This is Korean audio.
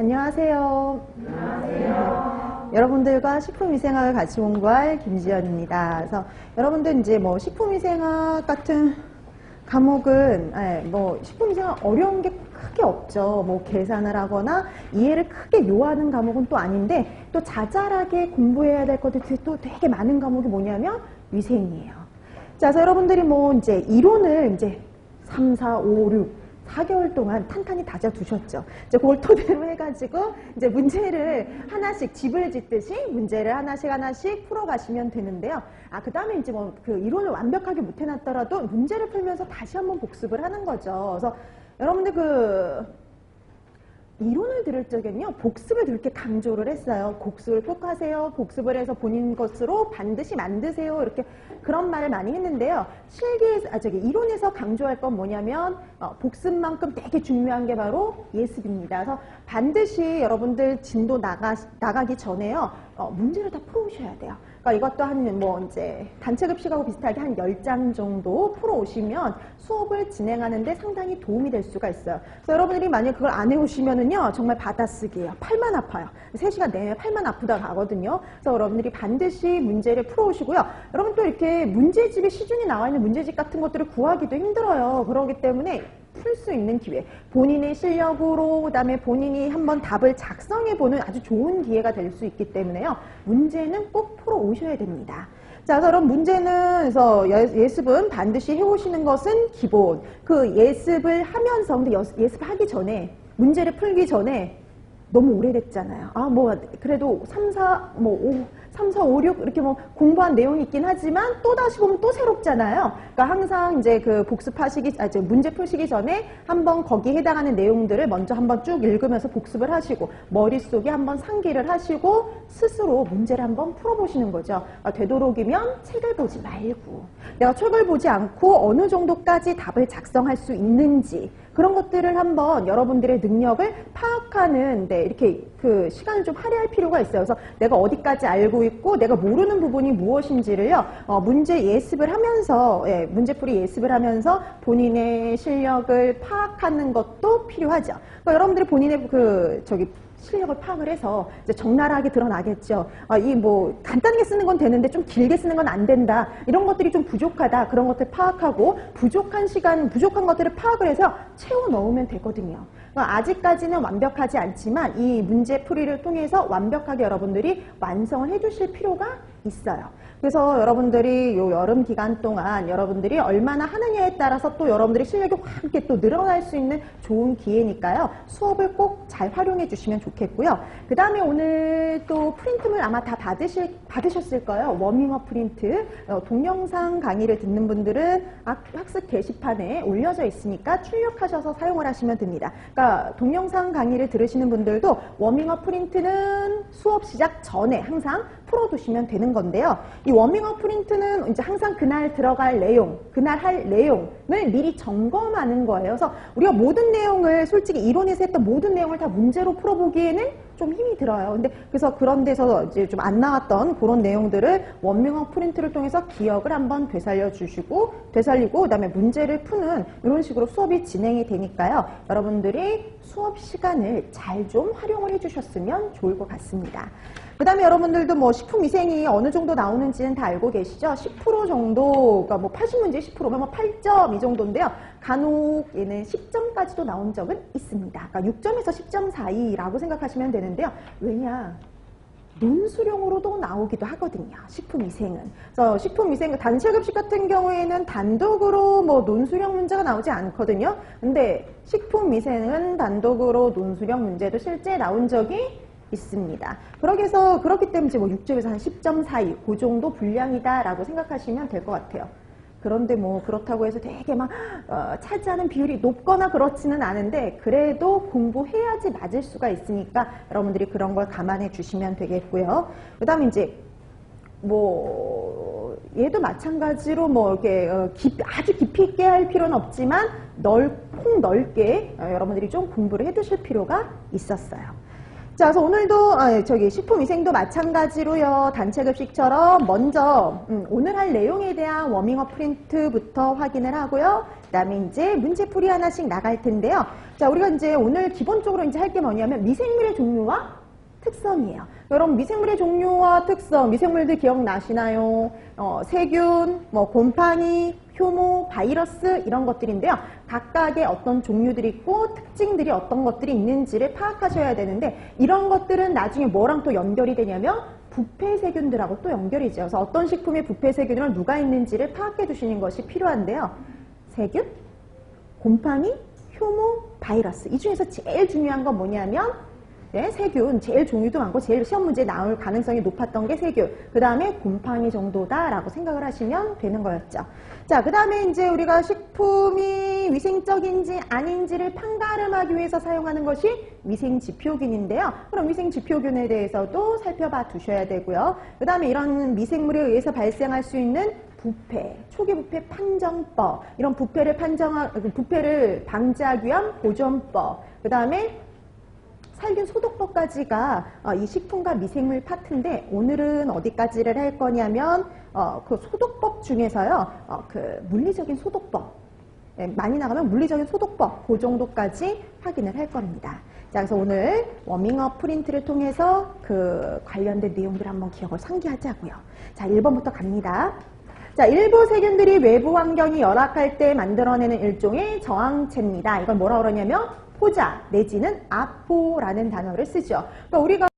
안녕하세요. 안녕하세요. 여러분들과 식품위생학을 같이 공부할 김지연입니다. 그래서 여러분들 이제 뭐 식품위생학 같은 과목은 뭐 식품위생학 어려운 게 크게 없죠. 뭐 계산을 하거나 이해를 크게 요하는 과목은 또 아닌데 또 자잘하게 공부해야 될 것들이 또 되게 많은 과목이 뭐냐면 위생이에요. 자, 그래서 여러분들이 뭐 이제 이론을 이제 3, 4, 5, 6 4개월 동안 탄탄히 다져두셨죠. 이제 그걸 토대로 해가지고 이제 문제를 하나씩 집을 짓듯이 문제를 하나씩 풀어가시면 되는데요. 그 다음에 이제 뭐 그 이론을 완벽하게 못 해놨더라도 문제를 풀면서 다시 한번 복습을 하는 거죠. 그래서 여러분들 이론을 들을 적엔요, 복습을 그렇게 강조를 했어요. 복습을 꼭 하세요. 복습을 해서 본인 것으로 반드시 만드세요. 이렇게 그런 말을 많이 했는데요. 이론에서 강조할 건 뭐냐면, 복습만큼 되게 중요한 게 바로 예습입니다. 그래서 반드시 여러분들 진도 나가기 전에요, 문제를 다 풀어오셔야 돼요. 그러니까 이것도 이제 단체급식하고 비슷하게 한 10장 정도 풀어오시면 수업을 진행하는데 상당히 도움이 될 수가 있어요. 그래서 여러분들이 만약 그걸 안 해오시면은요, 정말 받아쓰기예요. 팔만 아파요. 3시간 내내 팔만 아프다 가거든요. 그래서 여러분들이 반드시 문제를 풀어오시고요. 여러분 또 이렇게 문제집에 시중에 나와 있는 문제집 같은 것들을 구하기도 힘들어요. 그렇기 때문에 풀 수 있는 기회, 본인의 실력으로 그다음에 본인이 한번 답을 작성해보는 아주 좋은 기회가 될 수 있기 때문에요. 문제는 꼭 풀어 오셔야 됩니다. 자, 그럼 문제는 그래서 예습은 반드시 해오시는 것은 기본. 그 예습을 하면서 근데 예습하기 전에 문제를 풀기 전에 너무 오래됐잖아요. 그래도 3, 4, 5, 6 이렇게 뭐 공부한 내용이 있긴 하지만 또 다시 보면 또 새롭잖아요. 그러니까 항상 이제 그 문제 푸시기 전에 한번 거기에 해당하는 내용들을 먼저 한번 쭉 읽으면서 복습을 하시고 머릿속에 한번 상기를 하시고 스스로 문제를 한번 풀어보시는 거죠. 되도록이면 책을 보지 말고 내가 책을 보지 않고 어느 정도까지 답을 작성할 수 있는지 그런 것들을 한번 여러분들의 능력을 파악하는 이렇게 그 시간을 좀 할애할 필요가 있어요. 그래서 내가 어디까지 알고 있고 내가 모르는 부분이 무엇인지를요, 문제 예습을 하면서, 문제풀이 예습을 하면서 본인의 실력을 파악하는 것도 필요하죠. 그러니까 여러분들이 본인의 실력을 파악을 해서 이제 적나라하게 드러나겠죠. 간단하게 쓰는 건 되는데 좀 길게 쓰는 건 안 된다. 이런 것들이 좀 부족하다. 그런 것들 파악하고 부족한 것들을 파악을 해서 채워 넣으면 되거든요. 그러니까 아직까지는 완벽하지 않지만 이 문제풀이를 통해서 완벽하게 여러분들이 완성을 해주실 필요가 있어요. 그래서 여러분들이 요 여름 기간 동안 여러분들이 얼마나 하느냐에 따라서 또 여러분들의 실력이 확 이렇게 또 늘어날 수 있는 좋은 기회니까요. 수업을 꼭 잘 활용해 주시면 좋겠고요. 그 다음에 오늘 또 프린트물 아마 다 받으셨을 거예요. 워밍업 프린트. 동영상 강의를 듣는 분들은 학습 게시판에 올려져 있으니까 출력하셔서 사용을 하시면 됩니다. 그러니까 동영상 강의를 들으시는 분들도 워밍업 프린트는 수업 시작 전에 항상 풀어두시면 되는 건데요. 이 워밍업 프린트는 이제 항상 그날 들어갈 내용, 그날 할 내용을 미리 점검하는 거예요. 그래서 우리가 모든 내용을 솔직히 이론에서 했던 모든 내용을 다 문제로 풀어보기에는 좀 힘이 들어요. 그래서 그런 데서 이제 좀 안 나왔던 그런 내용들을 워밍업 프린트를 통해서 기억을 한번 되살리고 그다음에 문제를 푸는 이런 식으로 수업이 진행이 되니까요. 여러분들이 수업 시간을 잘 좀 활용을 해주셨으면 좋을 것 같습니다. 그 다음에 여러분들도 뭐 식품위생이 어느 정도 나오는지는 다 알고 계시죠? 10% 정도가 뭐 80문제 10%면 뭐 8점 이 정도인데요. 간혹 얘는 10점까지도 나온 적은 있습니다. 그러니까 6점에서 10점 사이라고 생각하시면 되는데요. 왜냐? 논술형으로도 나오기도 하거든요. 식품위생은. 그래서 식품위생 단체급식 같은 경우에는 단독으로 뭐 논술형 문제가 나오지 않거든요. 근데 식품위생은 단독으로 논술형 문제도 실제 나온 적이 있습니다. 그렇기 때문에 뭐 6점에서 한 10점 사이 그 정도 분량이다라고 생각하시면 될 것 같아요. 그런데 뭐 그렇다고 해서 되게 막 차지하는 비율이 높거나 그렇지는 않은데 그래도 공부해야지 맞을 수가 있으니까 여러분들이 그런 걸 감안해 주시면 되겠고요. 그 다음에 이제 얘도 마찬가지로 이렇게 아주 깊이 있게 할 필요는 없지만 폭 넓게 여러분들이 좀 공부를 해 두실 필요가 있었어요. 자, 그래서 오늘도 식품위생도 마찬가지로요. 단체급식처럼 먼저 오늘 할 내용에 대한 워밍업 프린트부터 확인을 하고요. 그 다음에 이제 문제풀이 하나씩 나갈 텐데요. 자, 우리가 이제 오늘 기본적으로 이제 할 게 뭐냐면 미생물의 종류와 특성이에요. 여러분 미생물의 종류와 특성, 미생물들 기억나시나요? 세균, 뭐 곰팡이, 효모, 바이러스 이런 것들인데요. 각각의 어떤 종류들이 있고 특징들이 어떤 것들이 있는지를 파악하셔야 되는데 이런 것들은 나중에 뭐랑 또 연결이 되냐면 부패세균들하고 또 연결이죠. 그래서 어떤 식품에 부패세균은 누가 있는지를 파악해 주시는 것이 필요한데요. 세균, 곰팡이, 효모, 바이러스 이 중에서 제일 중요한 건 뭐냐면 네, 세균, 제일 종류도 많고 제일 시험 문제에 나올 가능성이 높았던 게 세균. 그 다음에 곰팡이 정도다라고 생각을 하시면 되는 거였죠. 자, 그 다음에 이제 우리가 식품이 위생적인지 아닌지를 판가름하기 위해서 사용하는 것이 위생지표균인데요. 그럼 위생지표균에 대해서도 살펴봐 두셔야 되고요. 그 다음에 이런 미생물에 의해서 발생할 수 있는 부패, 초기 부패 판정법, 이런 부패를 방지하기 위한 보존법, 그 다음에 살균 소독법까지가 이 식품과 미생물 파트인데 오늘은 어디까지를 할 거냐면 그 소독법 중에서요 그 물리적인 소독법 많이 나가면 물리적인 소독법 그 정도까지 확인을 할 겁니다. 자, 그래서 오늘 워밍업 프린트를 통해서 그 관련된 내용들 한번 기억을 상기하자고요. 자, 1번부터 갑니다. 자, 일부 세균들이 외부 환경이 열악할 때 만들어내는 일종의 저항체입니다. 이걸 뭐라 그러냐면 포자 내지는 아포라는 단어를 쓰죠. 그러니까 우리가